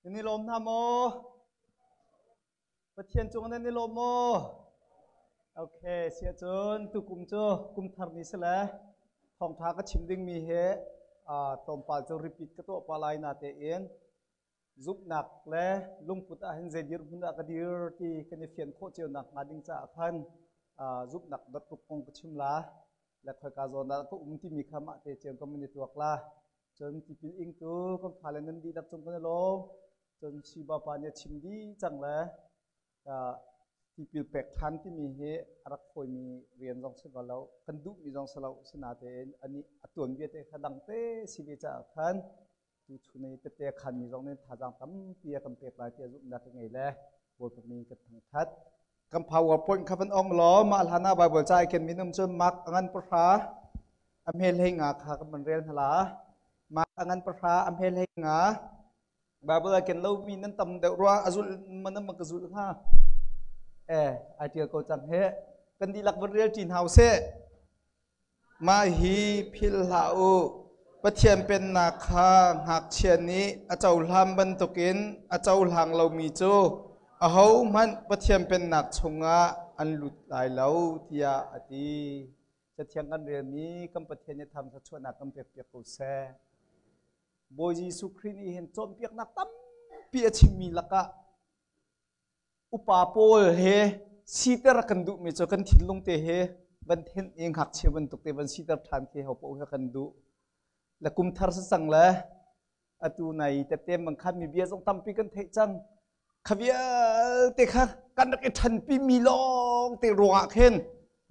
นี่ลมทำโมประเทียนจงนั่นนี่ลมโมโอเคเสียจนตุกุมโจกุมทาร์นิสละทองท้าก็ชิมดิ้งมีเหตอมปาจะรีพิทก็ตัวปลายนาเตเองซุปหนักและลุงพุทธะเห็นเจดีร์หุ่นกระดิร์ที่กันเฟียนโคเจียวหนักมาดิ้งจ้าพันซุปหนักดัดตุกงก็ชิมละและคอยกาโซนก็ที่มีขมาเตเจียวก็มันตัวกล้าจนที่พิลอิงตัวก็พาเลนันดีดับจงกันลงจนชีบาปาเนี่ยชิมดีจังเลยที่พิลเป็กทันที่มีเหรักคอยมีเรียนจงเสกแล้วกันดุมีจงเสลาสนาเตนอันนี้ตัวนี้เตะขดังเตะสิเวจ้าพันทุกในเตะขันมีจงเนี่ยท่าจังตั้มเปียกันเป็กลายเตะจุนักยังไงแหละบทมีกันทั้งทัดคำ PowerPoint ขับเป็นองค์ล้อมาหาหน้าใบบใจเขียนมีน้ำจนมักอันประพาอเมริกาค่ะกับมันเรียนหลามาอันประพาอเมริกาบาเบลเขียนเรามีนั่นตำเดือดร้อนอาจุลมันนั่นมันกระจุลค่ะไอเดียก็จังเฮกันดีหลักวันเรียนจีนเฮาเซ่มาฮีพิลลาอูปะเทียนเป็นนาคาหักเชียนนี้อาเจ้าลำบรรทุกินอาเจ้าหลังเรามีโจอาเฮามันปะเทียนเป็นนักชงะอันหลุดหลายเหลาที่ยาอดีจะเทียงกันเรื่องนี้กำปะเทียนจะทำสักชวนนักกำเปียกเปียกกูแซ่โบยีสุครีนี่เห็นจนเปียกนักตั้มเปียชิมีลักะอุปาโปลเฮซีเตอร์กันดุมีจกันทิ้งลงเตเฮบันเทนเองหักเชียบันตุกเตบันซีเตอร์ทานเคเขาโปะกันดุและกุมทาร์สังละอตูในแต่เต็มบางคันมีเบียร์ต้องทำปีกันเทจังขบีเตะค่ะกันนักทันปีมีลองเตะรัวเข็น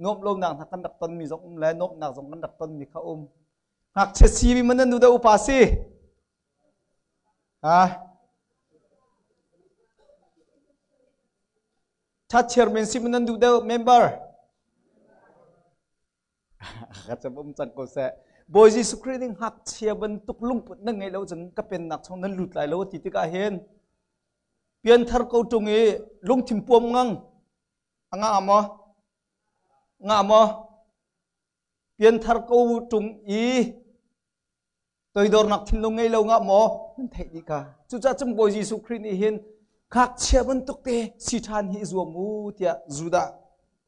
นบลงหนังกันดักต้นมีสองและนบหนังสองกันดักต้นมีข้าวหักเชซีมีมันนั่นดูได้อุปาสีถ้าเชียร์แมนซีมันนั่นดูได้เมมเบอร์ก็จะบ่มจังก็เสะบอยจีสครีนิ่งหักเชียร์บรรทุกลุงปุดนั่งไงแล้วจังก็เป็นนักช่องนั้นหลุดไหลแล้วติดก็เห็นเปลี่ยนทาร์กูตรงนี้ลุงทิมปวมงังงามาเปลี่ยนทาร์กูตรงอีตัวดอร์นักทิ้งลงไงแล้วงามานั่นเทดีกาจุดจ้าจังบอยจีสุครีนี่เห็นขักเชียบันตุกเตสิทานฮิจวมูเตียจูดา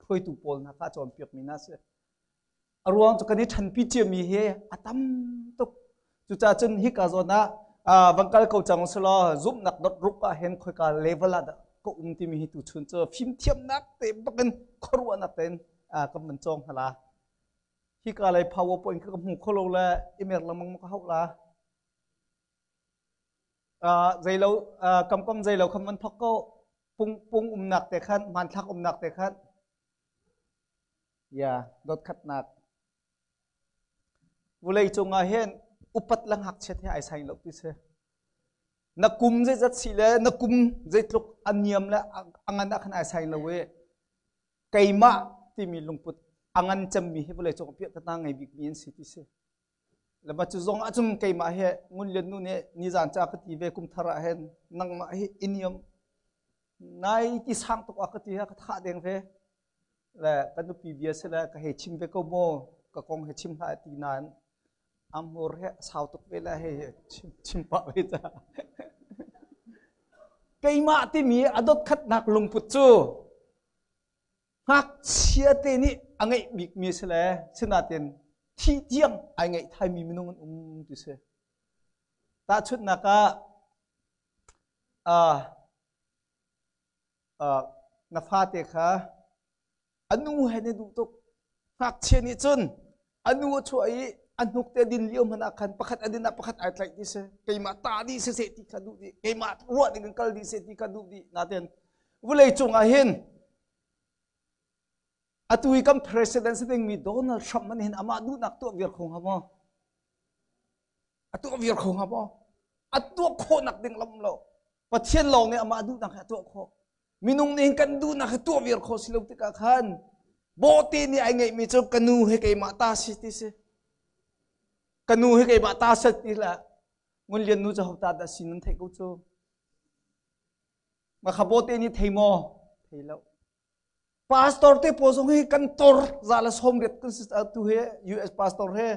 คอยตุปอลนักจอมเปียกมินาเสอรวงจุกันนี้ทันพิจิมีเฮอตัมตุกจุดจ้าจังฮิกาโซนะบังคับเขาจังสลาจุบนักดรุกเห็นคอยการเลเวลละก็ที่มีตุชุนเจอฟิล์มเทียมนักเตะบักันครัวนักเต้นก็มันจงฮะละฮิกาเลย PowerPoint ก็มุ่งโคโลละอีเมลละมังมันก็เข้าละใจเรากำใจเราคำมันพักก็ปุงหนักแต่ขั้นมันทักหนักแต่ขั้นอย่าดดขัดหนักวุเลยจงอาเห็นอุปัตลังหักเช็ดให้ไอ้สายลบที่เสนักกุมใจจัดสิเลนักกุมใจทุกอันยมและอังอันนักขณะไอ้สายลบเวไก่มาที่มีลงปุตอังอันจำมีให้วุเลยจงเปียกตั้งไงบิ๊กมีนสิที่เสแล้วมาจุดจงอาจุมไก่มาเฮงุนเลียนนู่นเนี่ยนิจานจากที่เวกุมทาระเห็นนังมาเฮอินยมนายที่สร้างตัวอักที่ฮะท่าเด้งเวและกันดูปีเบียสแล้วก็เฮชิมเวก็โมก็คงเฮชิมหาตีนานอัมโมเรสาวตุกเวลาเฮชิมปะเวจ้าไก่มาที่มีอดขัดนักลงปุจจูหักเชียเตนี่อังไงบิ๊กมีสแล้วสนาเตนที่เจียงไอ้ไงไทยมีมินุงดูเสตาชุดนักนับฟาเตค่ะอนุเห็นดูตุกหักเชียนี่จนอนุช่วยอนุเตดินเลี้ยวมันอาการประคัดอดินประคัดอะไรดิเสไก่มาตาดิเสเสติคดูดิไก่มารัวดิกันกัลดิเสติคดูดินาเตนวุเลยจงอาเห็นอตุยกัมประธานสิ่งมีโดนัลด์ทรัมป์มันเห็นอามาดูนักตัววิร์คงฮะมั้งตัววิร์คงฮะมั้งตัวโคนักดึงลำเราประเทศเราเนี่ยอามาดูนักตัวโคมินุงเนี่ยกันดูนักตัววิร์คสิลูกติกาขันโบตีนี่ไอ้ไงมีเจ้ากันูให้ไก่มาตาสิติเสกันูให้ไก่มาตาสิติละเงินเรียนนู้จะหัวตาดัชนีนั่นเทกูโจมาขับโบตีนี่เทมอเทแล้วpastor te posong he kantor zalas home ret consist tu he US pastor he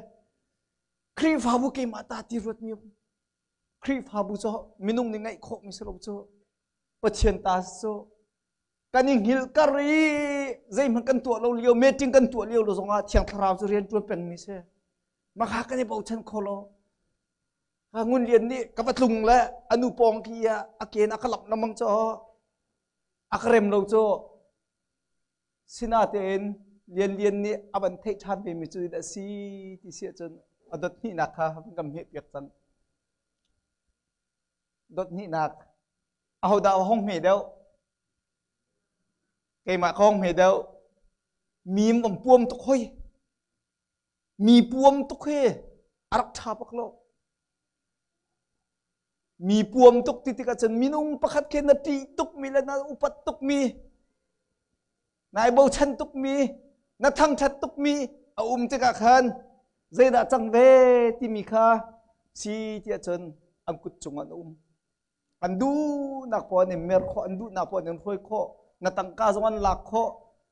kri fabu ke mata ti rot mi ครีฟาบุโจมินุงนี่ไงโคมิสโลโจปะเชียนตาโจกันยิงฮิลการีใจมันกันตัวเราเลี้ยวเมจิงกันตัวเลี้ยวเราสงอาเทียงทราวจะเรียนตัวเป็นมิเช่มาหากันในบ่าวชันโคโลหางุนเรียนนี่กับตุงและอนุปองคียอาเกนอักลับน้ำมังโจอักเรมเราโจสินาเตนเรียนนี่อบันเทชันเป็นมิจุดสีที่เสียจนอดนี่นักค่ะกำเหตุเปียกจันดนี่นักเอาดาวห้องเมเดลไก่มาห้องเมเดลมีมันปวมตุกห้อยมีปวมตุกเฮอารักชาปักโลมีปวมตุกติติกาจันมีนุ่งประคัดเคนนาทีตุกมีและนาอุปัตตุกมีนายโบชันตุกมีนักทั้งชัดตุกมีเอาจะกะขันเจดาจังเวที่มีค่าสีที่จันอังกุจงอันอันดูนักพอเนี่ยเมรข้ออันดูนักพอเนี่ยรวยข้อนักตั้งกาจงอันหลักข้อ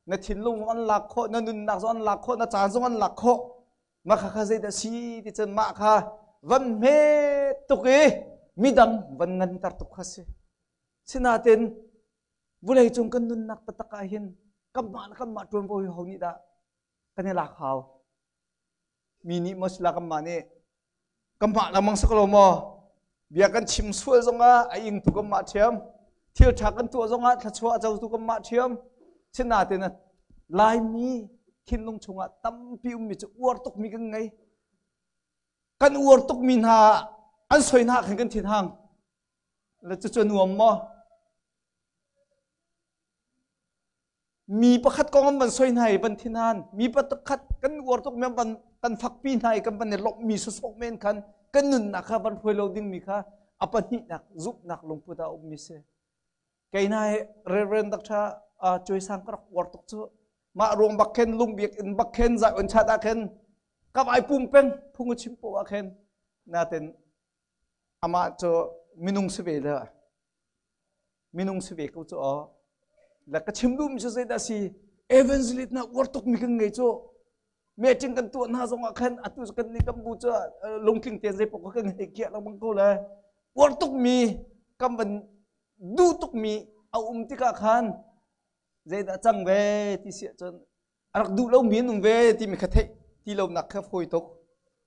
นักทิ้งลงอันหลักข้อนักนุนนักจงอันหลักข้อนักจานจงอันหลักข้อมาข้าเจดาสีที่จันมาข้าวันเมตุกีมิดังวันนั้นตัดตุกข้าเสสินาเต็นบุเลยจงกันนุนนักปะตะกาหินกำมันจวนโวยหงนี่ดากันเนี่ยหลักเขามีนิมัสลากำมันเนี่ยกำมันละมังสกลมอเบียกันชิมสวยจงอ่ะไอ้ยิงตุกำมันเทียมเที่ยวชักกันตัวจงอ่ะถ้าชัวเจ้าตุกำมันเทียมเช่นนั้นนะลายมีขินลงชงอ่ะตั้มพิวมีจะอวดตุกมีกันไงกันอวดตุกมีหาอันสวยหน้าขันกันทิ้งห่างแล้วจะจวนหัวมอมีประคัดกองมันสวยไหนบันทินานมีประคัดกันวัวตกแม่บันกันฝักปีไหนกันบันเนี่ยลบมีสุสกเมนคันกันนุนนักค่ะบันพวยเราดิ้งมีค่ะอปันหินักจุบนักลงพุทธาอุมิเสไกนายเรนดักชาช่วยสร้างกระวัวตกเจอมารวมบักเคนลุงเบียกอินบักเคนใจอันชาตาเคนกับไอปุ่มเป็นพุ่งชิมปัวเคนน่าเต็นอามาโจมินุงสเวลมินุงสเวกูโจแล้วก็ชิมดูมิจะเสด็จสิเอเวนซ์ลิตนะวัดตกมีกันไงโจเมื่อจึงกันตัวน่าสงสารอัตุสกันนี่กัมพูชาลงทิ้งเตียนใจปกกันไงเกี่ยเราบังกูเลยวัดตกมีกัมบันดูตกมีเอาติกาขันใจดาจังเวที่เสียจนอารักดูเรามีนุ่งเวที่มีแค่เทที่เราหนักแค่ฝอยตก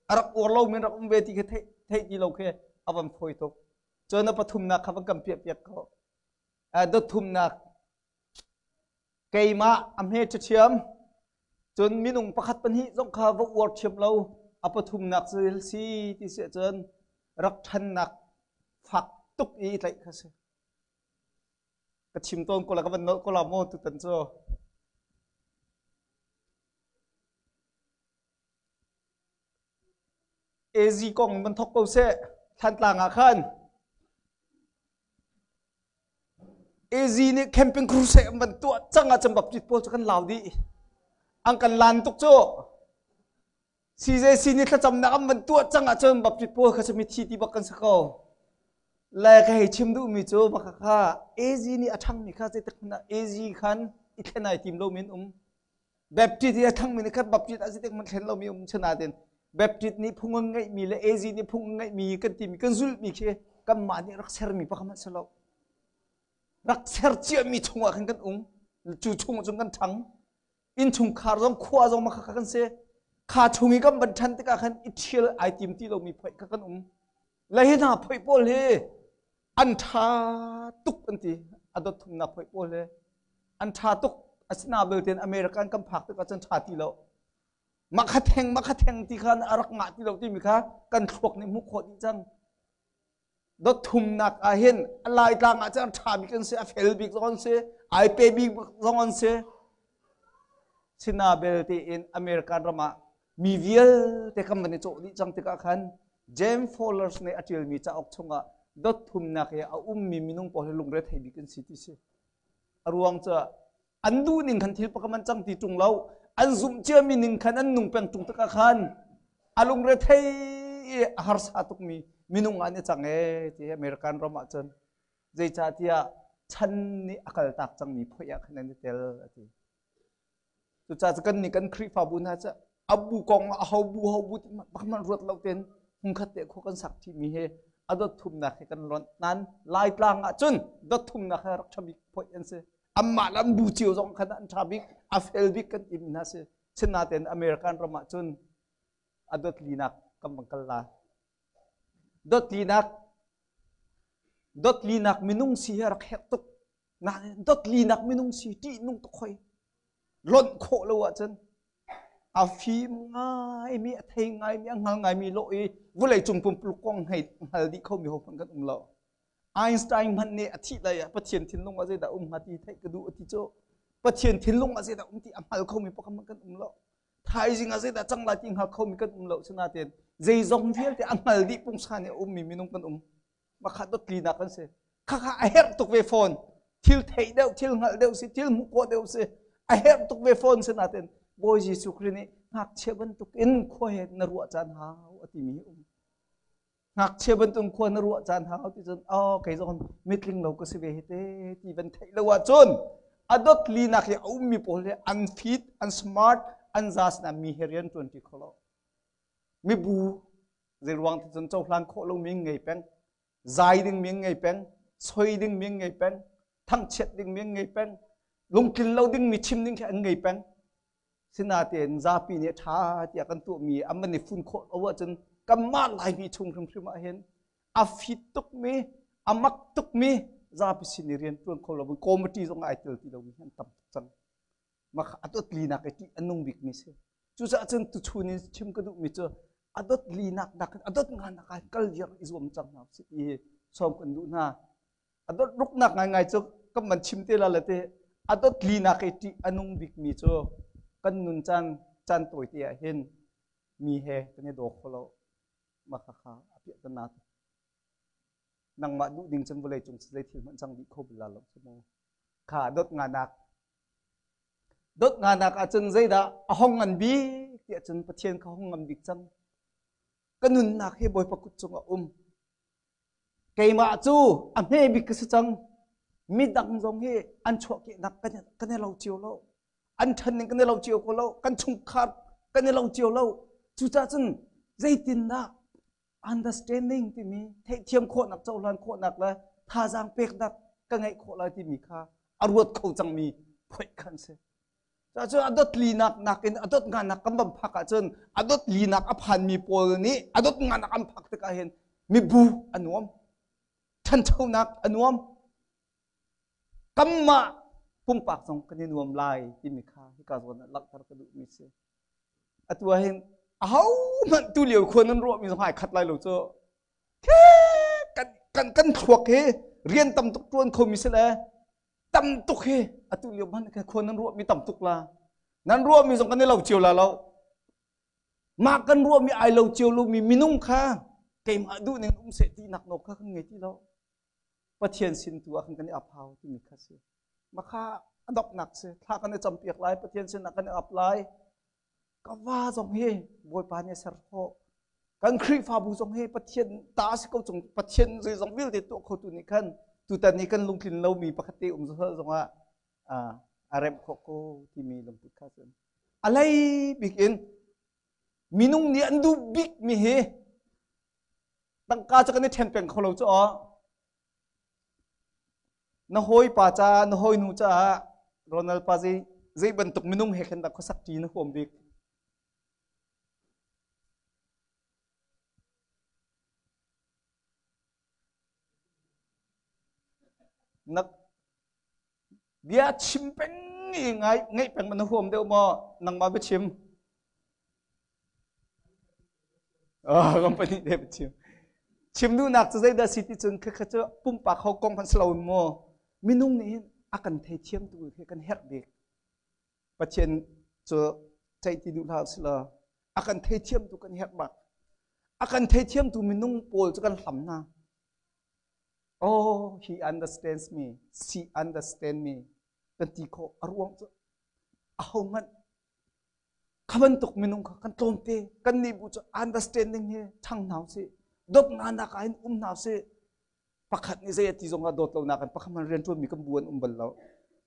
อารักอวดเรามีรักเวที่แค่เทที่เราแค่เอาบันฝอยตกจนนับปฐุมนักขับกันเปียกเขาดทุมนักไก่มาอเมริกาเชียมจนมีนุ่งประคัดปัญหิจงข้าวอวดเชียมเราอปฐุมนักสิลซีที่เสียจนรักทันนักฝักตุกอีไรข้าศึกกระชิมต้นก็แล้วก็มันโนก็ลาโมตุตันโซเอซีกองมันทกเปาเสทันต่างอาคารเอซีนี่แคมปิ้งครูเซมันตัวจังอาจจะแบบจิตโพสกันเหล่าดีอังกันลานตุกโจซีเจซีนี่ถ้าจำนักมันตัวจังอาจจะแบบจิตโพสเขาจะมีทีที่บักกันสักเอาแล้วก็ให้ชิมดูมีโจบักข้าเอซีนี่อัทั้งมีข้าจะตักนะเอซีขันอีกแค่ไหนทีมเรามีแบบจิตที่อัทั้งมีนะครับแบบจิตอาจจะตักมันแค่เรามีชนะเด่นแบบจิตนี่พุ่งง่ายมีและเอซีนี่พุ่งง่ายมีกันทีมีกันซุลมีแค่กำมันนี่รักเสร์มีประคำสลบรักเสร์เจียมีชงว่ากันจู่ชงจงกันทั้งอินชงขาจงขวาจงมาขักันเสขาชงอีกบันทันติกาขันอิเชียลไอติมที่เรามีไฟกันและเห็นหน้าไฟโป้เลยอันทาตุกอันที่อดทุมนับไฟโป้เลยอันทาตุกอัศนาเบลเทนอเมริกันกำผักตุกอันชาติเรามาขัดแทงที่ขันอารักงาที่เราที่มีค่ะกันทวกในมุขโคตรจังดทุมนักอาเห็นอะไรต่างอาจารย์ชาบิกันเสียเฟลบิกซอนเสียไอเปบิกซอนเสียสินาเบลที่อินอเมริกันรามามีเวียลแต่คำมันโจดิจังติกาขันเจมส์ฟอลเลอร์สในอาทิลมีจะออกชงอ่ะดทุมนักเอามีมินุงพอให้ลุงเรทให้บิกันสิที่เสียอรวงจะอันดูนิ่งขันทิลปะคำมันจังที่จงเราอันซุ่มเชื่อมีนิ่งขันอันนุ่งเป็นจงติกาขันอาลุงเรทให้หาร์สาตุกมีมินุงอันนี้จังที่อเมริกันรามาจนใจชาติฉันนี่อักลตักจังมีพยักขนาดนี้เตลที่สุดท้ายกันนี่กันครีฟาบุญฮะจะอับบุกองฮาบูที่มันรวดเราเต็นหุ่นขัดเตะคู่กันสักที่มีเฮ adot thum na kan ron nan lai tlang a chun dot thum na kha rak thamik phoi an se amma lam bu chiu jong khan an thabik a fel bik kan im na se china ten american rama chun adot linak kamangkal la dot linak minung si rak hek tuk na dot linak minung si ti nung to khoi lon kho lo wa chen a phim ngai mi thei ngai mi ngal ngai mi lo i vu lei chung pum pluk kong hai hal di kho mi ho phan kan lo Einstein man ne athi la ya pathian thin lung a je da ha ti thai ka du ati cho pathian thin lung a je da ti amal kho mi pakam kan lo thai jing a je da chang la ting ha kho mi kan lo chuna ten zai zong phiel te amal di pung sa ne mi minung kan ma kha dot li na kan se kha kha a her tuk ve phone thil thei deu thil ngal deu si thil mu ko deu se a her tuk ve phone se na ten boy Jesu Christ ni ngak cheban tuk in kho he na ruwa chan ha ati mi ngak cheban tung kho na ruwa chan ha ti jon kai jon mitling lo ko se ve te ti ban thei lo wa chon adot li na ke mi pol le unfit unsmart anjas na mi herian 20 kholo mi bu ze ruang ti jon chau hlang kho lo mi ngei pen zai ding mi ngei pen soi ding mi ngei pen thang chet ding mi ngei pen lung kin lo ding mi chim ding ke ngei pen sina ten za pi ne tha ti kan tu mi amani fun kho awa chen kamma lai mi chung thum thum a hen a fit tuk mi amak tuk mi za pi sinirian tuan kho lo committee jong ai tel ti lo han tam chang ma atot lina ke ti anung bik mi se chu za chen tu chunin chim ka du mi cho adot linak dak adot nga na ka kal yer izom chang na si ti som kan du na adot ruk nak ngai cho kam man chim te la la te adot linak ke ti anung bik mi cho kan nun chan toi tia hen mi he kane do kholo ma kha kha api tan na nang ma du ding chan bolai chung sai thil man chang di kho bila lo mo kha dot nga nak a chen zai da a hong an bi tia chen pathian kha hong ngam dik chang kanun nak he boy pakut chung a kai ma chu a me bi ka chang mi dang jong he an chho ke nak kan lo chiu lo an thân nên cái lâu chiều có lâu căn chung khát cái lâu chiều lâu chú cha chân dây tin da understanding thì mi thấy thiêm khổ nặc châu lan khổ nặc là tha giang pek nặc cái ngày khổ lại thì mi kha arwat khâu chẳng mi phải khăn se cha chu adot li nak in adot nga nak kam bam phaka chân adot li nak aphan mi pol ni adot nga nak am phak te ka hen mi bu anuam than chau nak anuam kamma pum pak song kan nuam lai ti mi kha hi ka zon lak thar ka du mi se atwa hen au man tu liu khon nan ro mi song hai khat lai lo cho kan thuak he rian tam tuk tuan kho mi se la tam tuk he atu liu man ka khon nan ro mi tam tuk la nan ro mi song kan lo chiu la lo ma kan ro mi ai lo chiu lu mi minung kha kai ma du ning se ti nak nok kha ngai ti lo pathian sin tu kan kan aphau ti mi kha se mà kha adop nak se tha kan cham piak lai pathian sin kan apply ka wa jong he boy pa ne sar ho kan khri fa bu jong he pathian ta se ko jong pathian je jong wil de to kho tu ni kan tu ta ni kan lung kin lo mi pakhati zo jong a arem kho ko ti mi lung ti kha sen alai bikin minung ni andu big mi he tang ka cha kan then peng kho lo cho na hoi pa cha na hoi nu cha Ronald pa zai bentuk minung heken da khosak ti na hom bik nak dia chimpeng ngai peng man hom deu mo nang ma be chim company de be chim nu nak zai da city chun kha cha pum pa kho kong kan slow mo minung ni akan thei thiam tu he kan her bek pathian cho chai ti du la sila akan thei thiam tu kan her bak akan thei thiam tu minung pol chu kan hlam na oh he understands me she understand me kan ti kho arwang chu ahong man khaban tok minung kha kan tlom te kan ni bu chu understanding he thang naw se dop nga na kain naw se pakhat ni zai ti zonga dot lo na kan pakhaman ren tu mi kam buan bal lo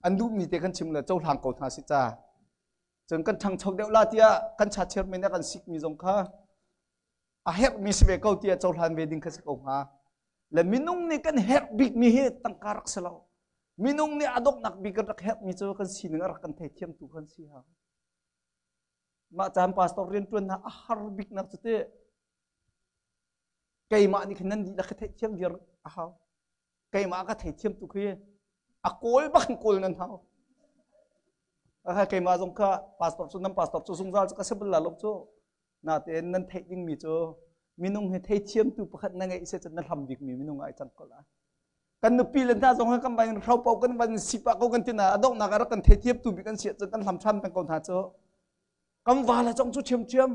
andu mi te kan chim la chau hlang ko tha si cha chon kan thang chok deu la tia kan cha cher me na kan sik mi zong kha a hep mi se ko tia chau hlan wedding kha se ko ha là minung ni kan het big mi he tangkarak selaw minung ni adok nak big rak het mi cho kan sinengar kan thai thiam tu kan si ha ma chan pastor rin tun na ahar big nak chute kai ma ni khanan di la thai thiam dir a ha kai ma ka thai thiam tu khi a kol ba kan kol nan ha a kai ma jong kha pastor chu nam pastor chu sung zal ka sebel la lok chu na te nan thai ding mi cho minung he thai thiam tu pakhat na ngai se chan na lam big mi minung ai chan kola kan nu pi len ta jong ha kam bai rau pau kan ban sipa ko kan tina adok na ga kan thai thiam tu bi kan sia chan kan lam than kan kon ha cho kam wa la trong chu chiam chiam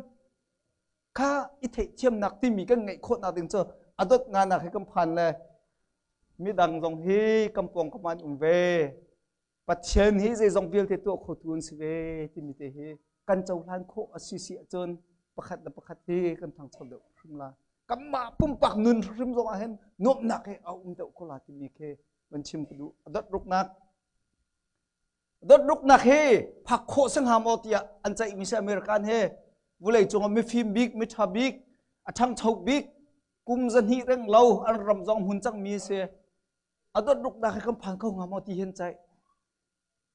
kha i thai thiam nak ti mi kan ngai khot na ding cho adot nga na he kam phan le mi dang jong hi kam pong kaman veปัจเจนฮีจะจงเบียลเทตัวขดวนสิเวที่มีเตะกันเจ้าล้านโคอสิเสียจนประคัดประคัดที่กันทางชนเดือดขึ้นละกัมมาปุ่มปักนุนริมจงอาเห็นนบหนักให้เอาเดือดโคลาที่มีเคมันชิมกดูดัดรุกนักเฮผักโคสังหามอติยาอันใจมิเซอเมริกันเฮวุเลยจงมีฟิล์มบิ๊กมีทาบิ๊กทั้งเท่าบิ๊กกุมจันฮีเร่งเล่าอันรำจองหุ่นจังมีเสดัดรุกนักให้คำผ่านเข้าหามอติเห็นใจ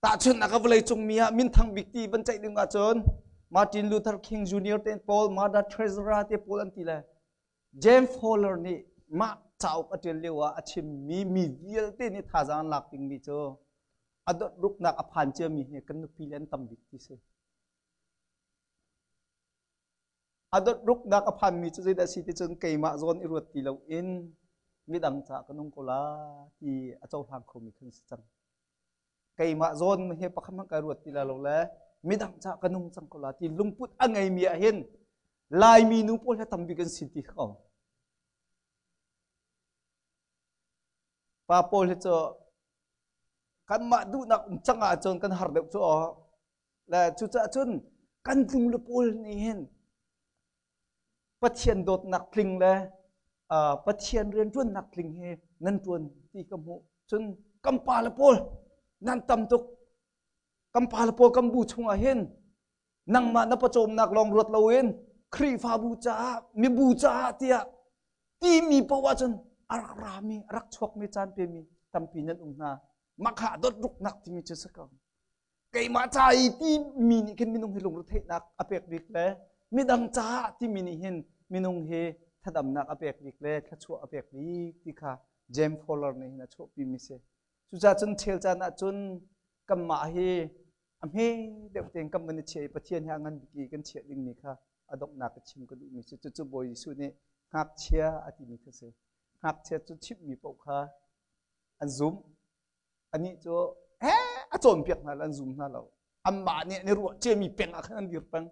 ตาชนนักวิเลยจงมีมินทางบิ๊กตีบรรจัยดึงอาจนมาร์ตินลูเธอร์คิงจูเนียร์เตนพอลมาดาเทรซราเตปอลันตีเลยเจมส์ฟอลเลอร์นี่มาเจ้าก็เจริญเลวะอาชิมมีเดียลเตนี่ท่าจานหลักติงมีเจออดรุกนักอภันเจอมีเหกันนุพิเลนตัมบิ๊กตีเสอดรุกนักอภันมีเจอได้สิที่จงเกยมาจนอิรุตีเลวอินมีดังจากกันงโกลาที่อาจารย์ทางคมมีขึ้นสังไก่มาโซนเฮปะขมังการวดตีละลงแล้วมีดังจากกนุงสังกลาที่ลุงพุทธอันไงมีเห็นลายมีนูพูดให้ทำบิกันสิทธิเขาป้าพูดให้เจอกันมาดูนักจังอาจนกันหาเด็กจ่อและจุดจนกันลุงละพูดนี่เห็นปัจเจียนโดดนักลิงเลยปัจเจียนเรียนจวนนักลิงเฮนั่นจวนที่กำหูจนกำปาละพูดนั่นตำตุกกำพาลโปกำบูชงอาเห็นนั่งมานับประจมนักลองรถเราเองครีฟาบูจามีบูจาเตียที่มีประวัติอารักรามีรักชกมีจานเปมีตำปีนันอุนามักหาดรุกนักที่มีเจสกังไก่มาใจที่มีนี่เห็นมีนุ่งให้ลงรถเทนักอเปกวิกเล่มีดังจ้าที่มีนี่เห็นมีนุ่งเฮถ้าดำนักอเปกวิกเล่ถ้าชัวอเปกวิกที่ข้าเจมฟอลเลอร์นี่นะชัวปีมิเซสุจาจนเชลจานะจนกำมาเฮอเมเด็กเต็งกำมันเชยประเทศยังงันบีกันเชียดิงนี่ค่ะอดอกนักชิมกันดูมีจุดบอยสุนี่หักเชียอติมีเสหักเชียจุดชิปมีปกค่ะอันซูมอันนี้จะอาจนเปียกนั่นอันซูมนั่นเราอันมาเนี่ยในรัวเจมีเปียกอันนั้นดีปัง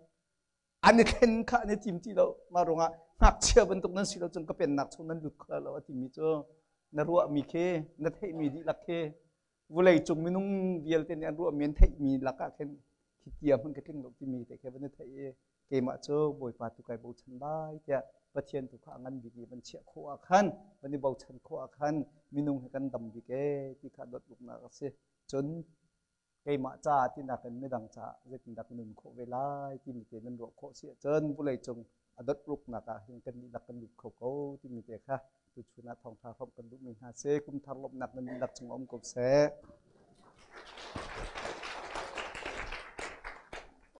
อันนี้เข็นค่ะในทีมที่เรามาลงอ่ะหักเชียบนตรงนั้นสิเราจนก็เป็นนักชนนั้นหลุดค่ะเราอติมีจะนรัวมีเคนัทให้มีดีลักเควุเลยจงมีนุ่งเดียลเต็นรัวเมียนให้มีลักเข็นขี้เกียจมันก็ทิ้งหลบที่มีแต่แค่วันนี้ให้เกมาเจอบอยปาตุกายบูชันได้แต่ประเทศตุกงันบิกีมันเชี่ยโคอาคันวันนี้บูชันโคอาคันมีนุ่งให้กันดำบิเกที่ขาดดลุกนักเสียจนเกมาจ้าที่นักกันไม่ดังจ้าจะกินดักหนึ่งโคเวลาที่มีแต่นั่นรัวโคเสียจนวุเลยจงอดลุกนักเห็นกันดีลักกันลุกเขาที่มีแต่ค่ะตุชุนาทองทาพร้อมกันลุกมีหาเซกุมทารลบหนักนั้นดักจงอมกบเส